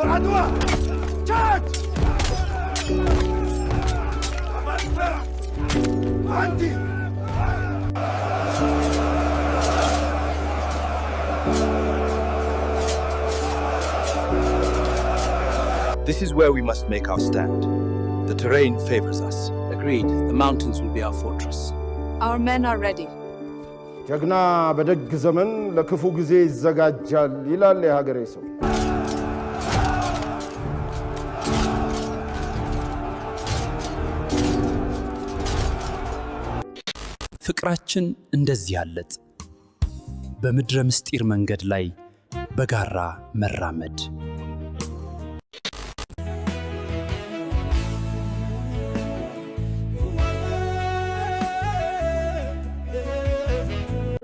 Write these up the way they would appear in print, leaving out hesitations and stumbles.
for Adwa! Charge! Anti! This is where we must make our stand. The terrain favors us. Agreed. The mountains will be our fortress. Our men are ready. ጀግና በደግ ዘመን ለክፉ ጊዜ ይዘጋጃል ይላል የሀገሬ ሰው። ፍቅራችን እንደዚህ ያለጥ በምድረ ምስጢር መንገድ ላይ በጋራ መራመድ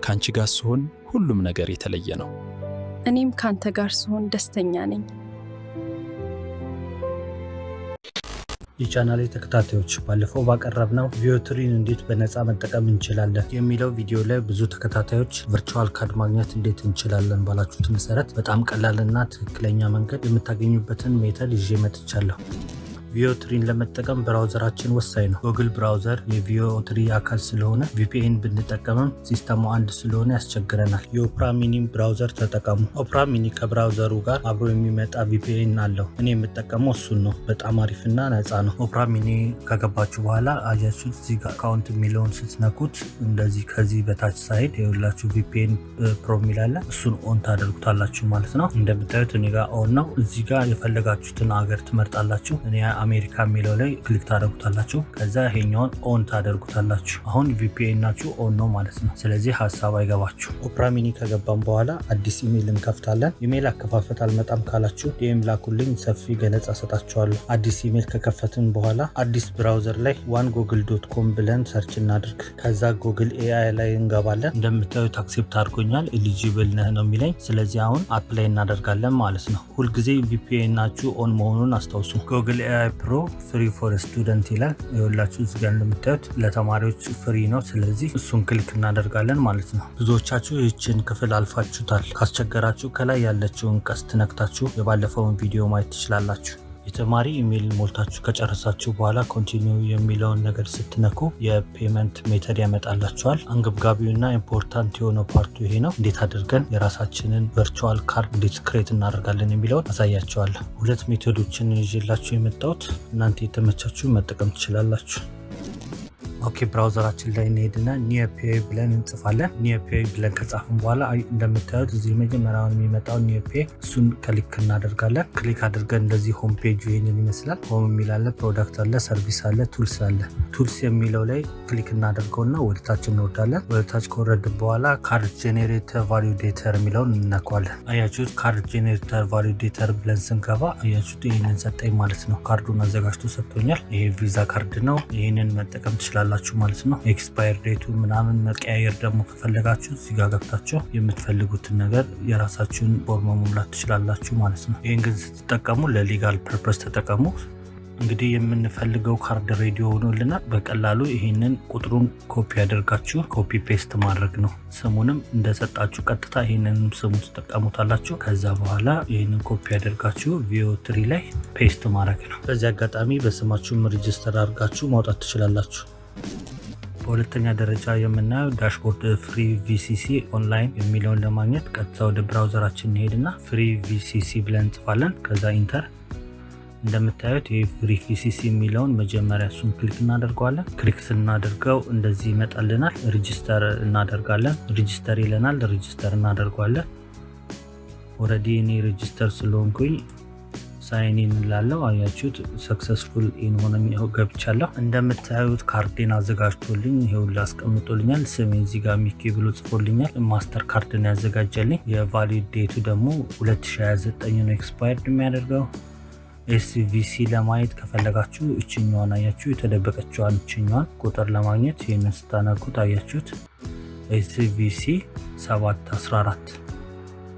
ካንቺ ጋር ስሆን ሁሉም ነገር የተለየ ነው። እኔም ካንተ ጋር ስሆን ደስተኛ ነኝ። የቻናሌ ተከታታዮች ባለፈው ባቀረብነው ቪዮትሪን እንዴት በነፃ መጠቀም እንችላለን የሚለው ቪዲዮ ላይ ብዙ ተከታታዮች ቨርቹዋል ካርድ ማግኘት እንዴት እንችላለን ባላችሁት መሰረት በጣም ቀላልና ትክክለኛ መንገድ የምታገኙበትን ሜተድ ይዤ መጥቻለሁ። ቪዮትሪን ለመጠቀም ብራውዘራችን ወሳኝ ነው። ጉግል ብራውዘር የቪዮትሪ አካል ስለሆነ ቪፒኤን ብንጠቀምም ሲስተሙ አንድ ስለሆነ ያስቸግረናል። የኦፕራ ሚኒ ብራውዘር ተጠቀሙ። ኦፕራ ሚኒ ከብራውዘሩ ጋር አብሮ የሚመጣ ቪፒኤን አለው። እኔ የምጠቀመው እሱን ነው። በጣም አሪፍና ነፃ ነው። ኦፕራ ሚኒ ከገባችሁ በኋላ አያችሁት እዚህ ጋር አካውንት የሚለውን ስትነኩት እንደዚህ ከዚህ በታች ሳይድ የሁላችሁ ቪፒኤን ፕሮ ሚላለ እሱን ኦን ታደርጉታላችሁ ማለት ነው። እንደምታዩት እኔ ጋር ኦን ነው። እዚህ ጋር የፈለጋችሁትን ሀገር ትመርጣላችሁ። እኔ አሜሪካ የሚለው ላይ ክሊክ ታደርጉታላችሁ። ከዛ ይሄኛውን ኦን ታደርጉታላችሁ። አሁን ቪፒኤን ናችሁ ኦን ነው ማለት ነው። ስለዚህ ሀሳብ አይገባችሁ። ኦፕራ ሚኒ ከገባን በኋላ አዲስ ኢሜል እንከፍታለን። ኢሜል አከፋፈት አልመጣም ካላችሁ ዲኤም ላኩልኝ፣ ሰፊ ገለጻ ሰጣችኋለሁ። አዲስ ኢሜል ከከፈትን በኋላ አዲስ ብራውዘር ላይ onegoogle.com ብለን ሰርች እናድርግ። ከዛ ጉግል ኤአይ ላይ እንገባለን። እንደምታዩት አክሴፕት አድርጎኛል። ኤሊጂብል ነህ ነው የሚለኝ። ስለዚህ አሁን አፕላይ እናደርጋለን ማለት ነው። ሁልጊዜ ቪፒኤን ናችሁ ኦን መሆኑን አስታውሱ። ጉግል ኤአይ ፕሮ ፍሪ ፎር ስቱደንት ይላል። ይኸውላችሁ እዚህ ጋር እንደምታዩት ለተማሪዎች ፍሪ ነው። ስለዚህ እሱን ክሊክ እናደርጋለን ማለት ነው። ብዙዎቻችሁ ይህችን ክፍል አልፋችሁታል። ካስቸገራችሁ ከላይ ያለችውን ቀስት ነክታችሁ የባለፈውን ቪዲዮ ማየት ትችላላችሁ። የተማሪ ኢሜል ሞልታችሁ ከጨረሳችሁ በኋላ ኮንቲኒው የሚለውን ነገር ስትነኩ የፔመንት ሜተድ ያመጣላችኋል። አንገብጋቢውና ኢምፖርታንት የሆነው ፓርቱ ይሄ ነው። እንዴት አድርገን የራሳችንን ቨርቹዋል ካርድ እንዴት ክሬት እናደርጋለን የሚለውን አሳያችኋለሁ። ሁለት ሜቶዶችን ይዤላችሁ የመጣሁት እናንተ የተመቻችሁ መጠቀም ትችላላችሁ። ኦኬ ብራውዘራችን ላይ እንሄድና ኒዮፔይ ብለን እንጽፋለን። ኒዮፔይ ብለን ከጻፍን በኋላ እንደምታዩት እዚህ መጀመሪያውን የሚመጣው ኒዮፔይ እሱን ክሊክ እናደርጋለን። ክሊክ አድርገን እንደዚህ ሆም ፔጅ ይሄንን ይመስላል። ሆም የሚል አለ፣ ፕሮዳክት አለ፣ ሰርቪስ አለ፣ ቱልስ አለ። ቱልስ የሚለው ላይ ክሊክ እናደርገውና ወደታች እንወርዳለን። ወደታች ከወረድን በኋላ ካርድ ጄኔሬተር ቫሊዴተር የሚለውን እንነካዋለን። አያችሁት ካርድ ጄኔሬተር ቫሊዴተር ብለን ስንገባ አያችሁት ይሄንን ሰጠኝ ማለት ነው። ካርዱን አዘጋጅቶ ሰጥቶኛል። ይሄ ቪዛ ካርድ ነው። ይሄንን መጠቀም ትችላላችሁ ማለት ነው። ኤክስፓየር ዴቱ ምናምን መቀያየር ደግሞ ከፈለጋችሁ እዚህ ጋር ገብታችሁ የምትፈልጉትን ነገር የራሳችሁን ፎርም መሙላት ትችላላችሁ ማለት ነው። ይሄን ግን ስትጠቀሙ ለሊጋል ፐርፐስ ተጠቀሙ። እንግዲህ የምንፈልገው ካርድ ሬዲ ሆኖልናል። በቀላሉ ይሄንን ቁጥሩን ኮፒ አድርጋችሁ ኮፒ ፔስት ማድረግ ነው። ስሙንም እንደሰጣችሁ ቀጥታ ይሄንን ስሙ ተጠቀሙታላችሁ። ከዛ በኋላ ይሄንን ኮፒ አድርጋችሁ ቪዮትሪ ላይ ፔስት ማድረግ ነው። በዚህ አጋጣሚ በስማችሁም ሬጂስተር አድርጋችሁ ማውጣት ትችላላችሁ። በሁለተኛ ደረጃ የምናየው ዳሽቦርድ ፍሪ ቪሲሲ ኦንላይን የሚለውን ለማግኘት ቀጥታ ወደ ብራውዘራችን እንሄድና ፍሪ ቪሲሲ ብለን እንጽፋለን። ከዛ ኢንተር። እንደምታዩት ይህ ፍሪ ቪሲሲ የሚለውን መጀመሪያ እሱን ክሊክ እናደርገዋለን። ክሊክ ስናደርገው እንደዚህ ይመጣልናል። ሬጂስተር እናደርጋለን። ሬጂስተር ይለናል። ሬጂስተር እናደርገዋለን። ኦልሬዲ እኔ ሬጂስተር ስለሆንኩኝ ሳይን ኢን ላለው አያችሁት ሰክሰስፉል ኢን ሆነው ገብቻለሁ። እንደምታዩት ካርዴን አዘጋጅቶልኝ ይሄው ላስቀምጦልኛል። ስሜ እዚህ ጋር ሚኪ ብሎ ጽፎልኛል። ማስተር ካርድ ነው ያዘጋጀልኝ። የቫሊድ ዴቱ ደግሞ 2029 ነው ኤክስፓየርድ የሚያደርገው። ኤስቪሲ ለማየት ከፈለጋችሁ እችኛዋን አያችሁ የተደበቀችዋን እችኛዋን ቁጥር ለማግኘት ይሄንን ስታነኩት አያችሁት ኤስቪሲ 714።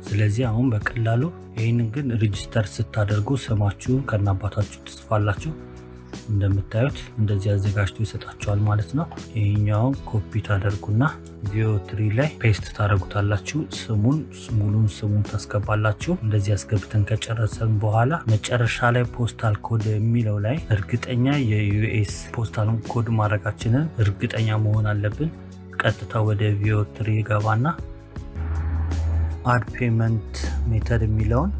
ስለዚህ አሁን በቀላሉ ይሄንን ግን ሬጂስተር ስታደርጉ ስማችሁን ከናባታችሁ ትጽፋላችሁ። እንደምታዩት እንደዚህ አዘጋጅቶ ይሰጣችኋል ማለት ነው። ይሄኛውን ኮፒ ታደርጉና ቪኦ3 ላይ ፔስት ታደርጉታላችሁ። ሙሉን ስሙን ታስገባላችሁ። እንደዚህ አስገብተን ከጨረሰን በኋላ መጨረሻ ላይ ፖስታል ኮድ የሚለው ላይ እርግጠኛ የዩኤስ ፖስታል ኮድ ማድረጋችንን እርግጠኛ መሆን አለብን። ቀጥታ ወደ ቪኦ3 ገባና አድ ፔመንት ሜተድ የሚለውን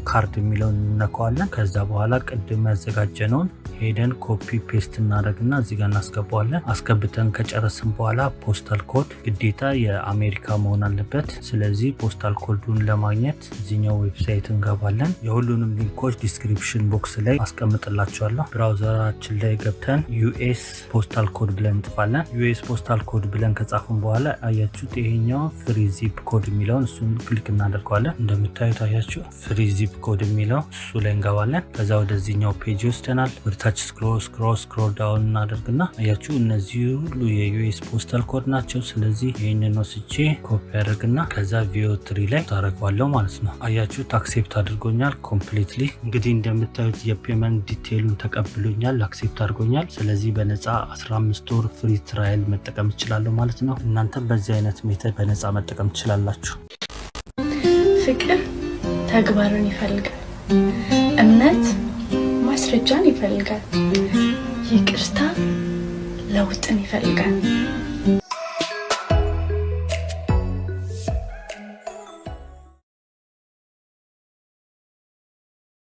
ካርድ የሚለውን እንነካዋለን። ከዛ በኋላ ቅድም ያዘጋጀነውን ሄደን ኮፒ ፔስት እናደርግና እዚህ ጋር እናስገባዋለን። አስገብተን ከጨረስን በኋላ ፖስታል ኮድ ግዴታ የአሜሪካ መሆን አለበት። ስለዚህ ፖስታል ኮዱን ለማግኘት እዚህኛው ዌብሳይት እንገባለን። የሁሉንም ሊንኮች ዲስክሪፕሽን ቦክስ ላይ አስቀምጥላችኋለሁ። ብራውዘራችን ላይ ገብተን ዩኤስ ፖስታል ኮድ ብለን እንጽፋለን። ዩኤስ ፖስታል ኮድ ብለን ከጻፍን በኋላ አያችሁት ይሄኛው ፍሪ ዚፕ ኮድ የሚለውን እሱን ክሊክ እናደርገዋለን። እንደምታዩት አያችሁ ፍሪ ዚፕ ኮድ የሚለው እሱ ላይ እንገባለን። ከዛ ወደዚህኛው ፔጅ ይወስደናል። ወደታች ስክሮል ዳውን እናደርግና አያችሁ እነዚህ ሁሉ የዩኤስ ፖስታል ኮድ ናቸው። ስለዚህ ይህንን ወስጄ ኮፒ አደርግና ከዛ ቪኦ3 ላይ ታደርገዋለሁ ማለት ነው። አያችሁት አክሴፕት አድርጎኛል ኮምፕሊትሊ። እንግዲህ እንደምታዩት የፔመንት ዲቴይሉን ተቀብሎኛል፣ አክሴፕት አድርጎኛል። ስለዚህ በነፃ 15 ወር ፍሪ ትራያል መጠቀም እችላለሁ ማለት ነው። እናንተም በዚህ አይነት ሜተድ በነፃ መጠቀም ትችላላችሁ። ፍቅር ተግባርን ይፈልጋል። እምነት ማስረጃን ይፈልጋል። ይቅርታ ለውጥን ይፈልጋል።